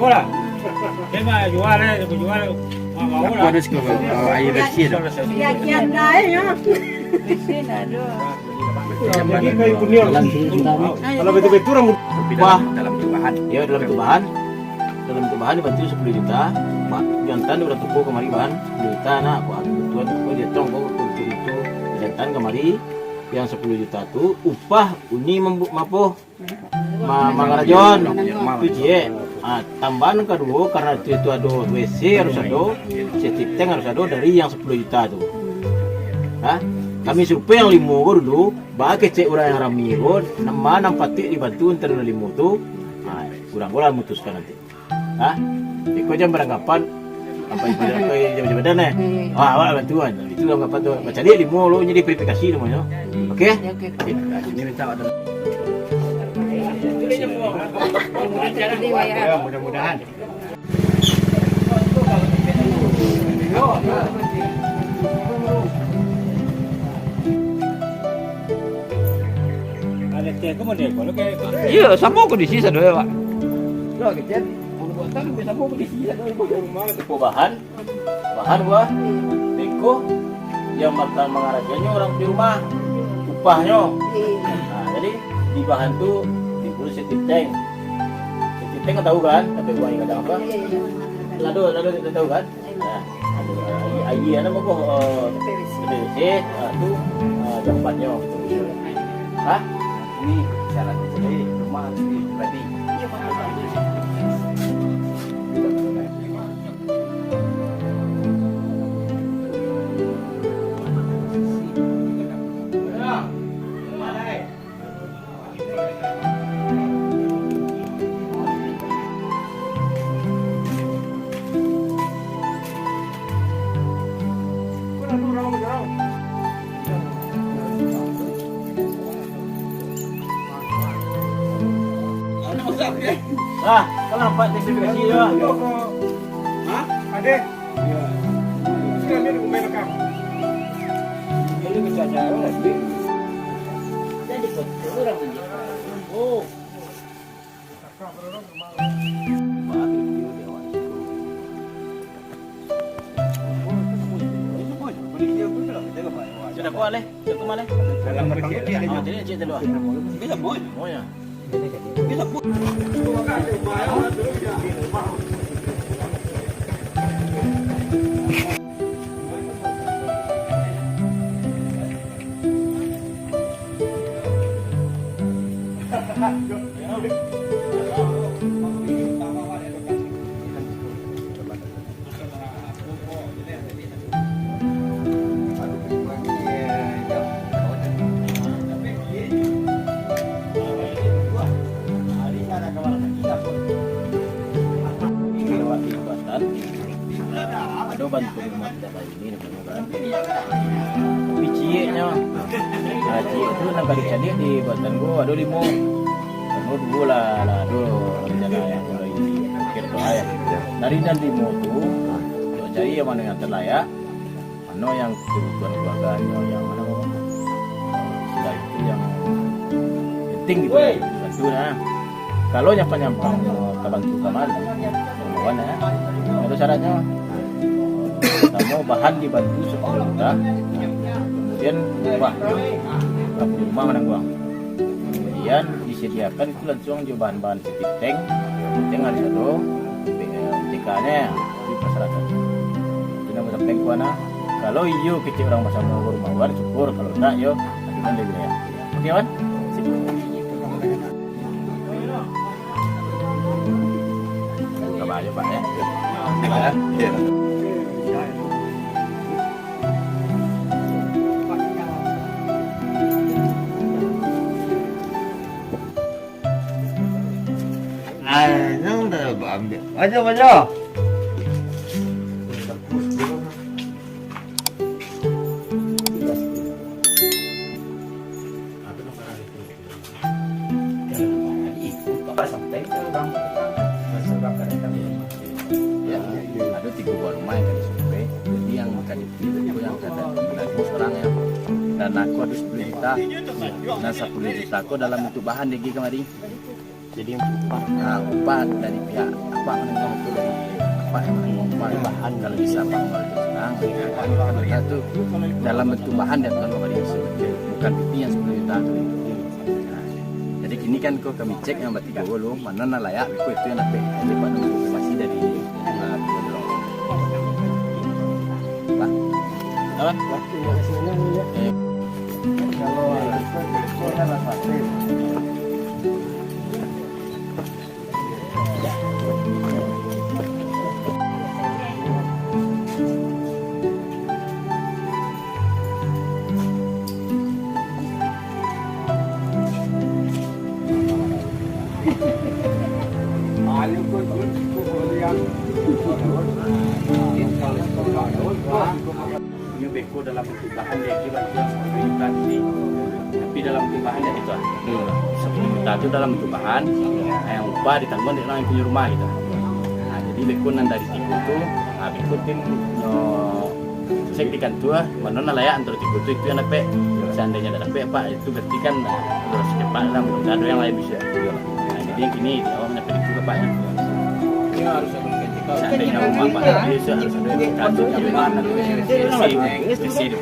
mau lah. Kita jual mau Harus ke air bersih dah. Ya kian dah ya. Jadi kayak kunion. Kalau betul-betul rambut Dalam bentuk bahan. Ya dalam bentuk bahan. Dalam bentuk bahan dibantu 10 juta. Mak jantan udah tuku kemari bahan 10 juta nak. Aku kebetulan aku dia tong untuk itu jantan kemari yang 10 juta tu upah uni mapo mangarajon tu je. Tambahan kedua karena itu ada WC harus ada, septic tank harus ada dari yang 10 juta tu. Kami survei yang 5 ko dulu, bagi cek orang yang rami ko, nama patik dibantu antara 5 tu, kurang mutuskan nanti. Ikut jam beranggapan apa itu jabatan awak bantuan itu anggapan tu macam dia 5 lo jadi verifikasi namanya. Okey? Ini minta ada. Ya, mudah-mudahan. Ada teh kemudian kalau kayak Iya, sama kondisi sana Pak. Lo kecil, bulu buatan bisa sama kondisi sana rumah itu bahan gua, beko yang makan mengarajannya orang di rumah, upahnya. Nah, jadi di bahan tuh diburu septic tank. Septic tank tahu kan? Tapi gua ingat apa? Lado tahu kan? Nah, air ada apa PVC, itu tempatnya. Ini syarat jadi rumah pribadi. Kalau nampak testifikasi ya. Ada. Ya. Sekarang dia main rekam. Ini bisa jauh lagi. Jadi orang oh. Sudah kuat leh, cukup maleh. Dalam rekam dia ada. Jadi cek dulu. Bisa mau. Mau ya. Bisa mau. Ada bantu rumah tidak baik ini kan. Tapi cieknya, ciek itu nak kali jadi di buatan gua ada 5. Menurut gua lah ada rencana yang mulai pikir tu ayah. Dari dan 5 tu, kita cari yang mana yang terlayak, mana yang kebutuhan keluarganya, yang mana sudah itu yang penting gitu. Bantu nah. Kalau nyampang bantu kamar, kawan ya. Itu syaratnya. Pertama bahan dibantu 10 juta, kemudian rumah rumah mana gua. Kemudian disediakan itu langsung juga bahan-bahan septic tank, harus ada TK-nya di persyaratan. Jadi nama septic kuana. Kalau iyo kecil orang masa mau rumah luar syukur, kalau enggak yo ajukan lagi ya. Oke kan? Sip. Coba aja Pak ya. Ya. Nang dah ambil. Baca. Ada 3 buah rumah yang disurvei, jadi yang makan itu yang ada 11 orang ya. Dan aku ada 10 juta, dan 10 juta aku dalam bentuk bahan DG kemarin. Jadi upah dari pihak Pak menengah itu dari Pak yang menengah bahan kalau bisa Pak senang karena itu dalam bentuk bahan dan Tuhan memberi bukan pipi yang 10 juta itu. Nah, jadi kini kan kok kami cek yang berarti dulu mana nak layak itu yang nak jadi Pak nunggu masih dari Pak apa? Kalau ini beko dalam bentuk bahan dia kira yang 10 juta ini, tapi dalam bentuk bahan dia itu 10 juta itu dalam bentuk bahan, yang upah ditanggung dengan yang punya rumah gitu. Nah, jadi beko nan dari tiga itu, beko tim cek di kantor, mana layak antara tiga itu yang dapat. Seandainya ada dapat Pak, itu berarti kan harus cepat lah, ada yang lain bisa. Nah, jadi yang ini dia dapat itu ke Pak ya. Seandainya rumah Pak bisa harus ada yang kantor gimana bersih di sini.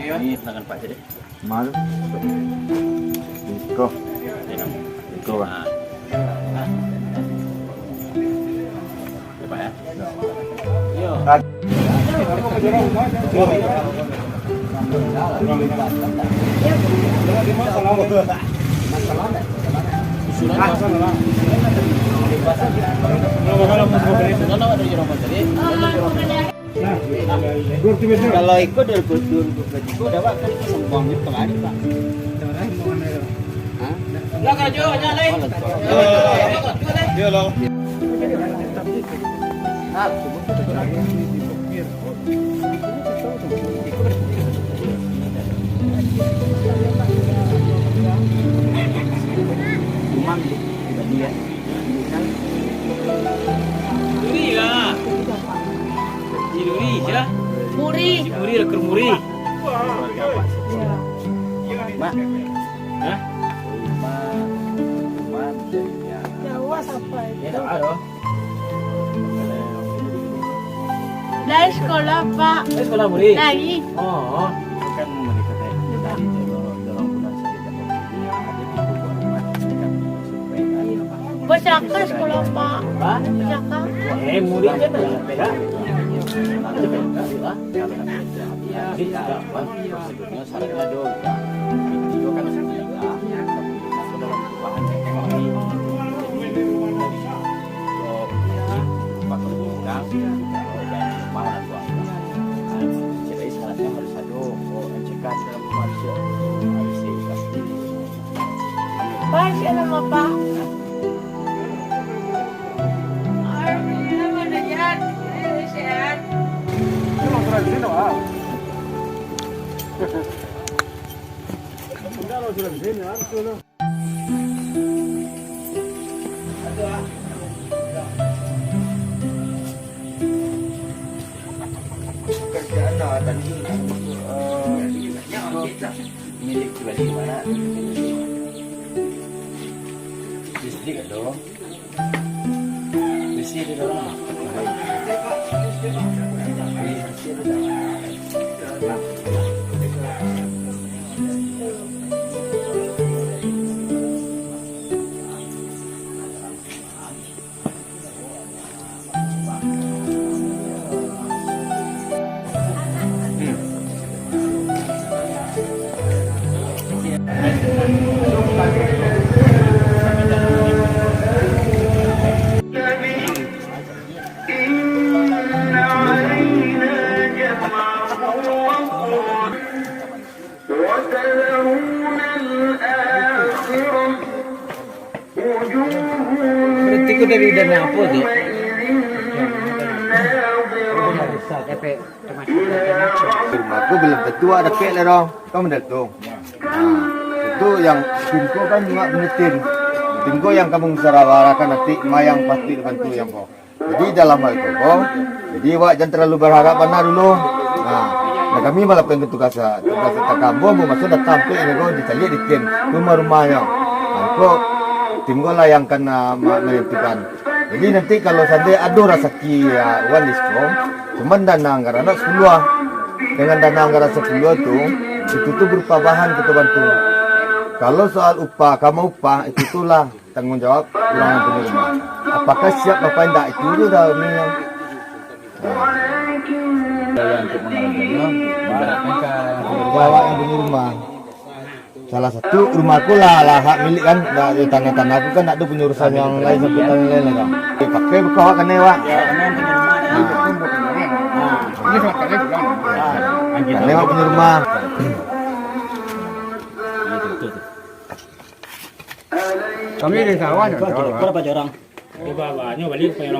Ini tangan Pak jadi. Malu. Iko. Iko. Pak ya. Yo. Kalau ikut dari Gurtimedo dapat kan sembang itu kemarin Pak. Lah kerja nyale. Dia lo. Duri lah. Duri ya. Muri lah kermuri. Mak. Hah? Rumah jadinya. Jawa apa itu? Ya ada. Dari sekolah Pak. Sekolah muri. Lagi. Oh, itu kan mereka dari dorong bulan saja ada di buah rumah kan supaya Pusaka sekolah Pak. Pusaka. muri kan beda. Ada beda lah. Jadi tidak apa prosedurnya syaratnya dulu. Itu kan sebenarnya masuk dalam bahan ekonomi. Jadi bakal diundang dan mau swasta. Jadi syaratnya harus ada NCK dalam komersial harus dikasih. Pak, siapa nama Pak? Nama Najan. Sehat. Kerjaan tadi Milik pribadi mana? Listrik ada. Listrik di dalam. Berarti ku dari dana apa tu? Rumahku belum tentu ada pek lah dong. Kau mendatung. Itu yang timko kan juga menetir. Timko yang kamu musyawarahkan nanti mayang pasti bantu yang kau. Jadi dalam hal itu kau, jadi wak jangan terlalu berharap mana dulu. Nah kami malah pengen tugas kamu mau masuk datang ke ini kau dicari di tim rumah-rumahnya. Kau tim gue lah yang kena menentukan. Jadi nanti kalau seandainya ada rezeki uang diskon, cuman dana anggaran 10 dengan dana anggaran 10 itu tuh berupa bahan kita bantu. Kalau soal upah, kamu upah itu itulah tanggung jawab orang yang punya rumah. Apakah siap apa enggak itu udah ini. Kalau untuk mengajarnya, ibaratnya ke Bawa yang punya rumah. Salah satu rumahku lah hak milik kan, dari tanah-tanah aku kan ada punya urusan yang lain sampai tanah lain kan. Pakai bekawak kan ya, Wak. Ini sama kali pulang. Kan lewat punya rumah. Kami di sawah. Berapa orang? Coba banyak balik pengen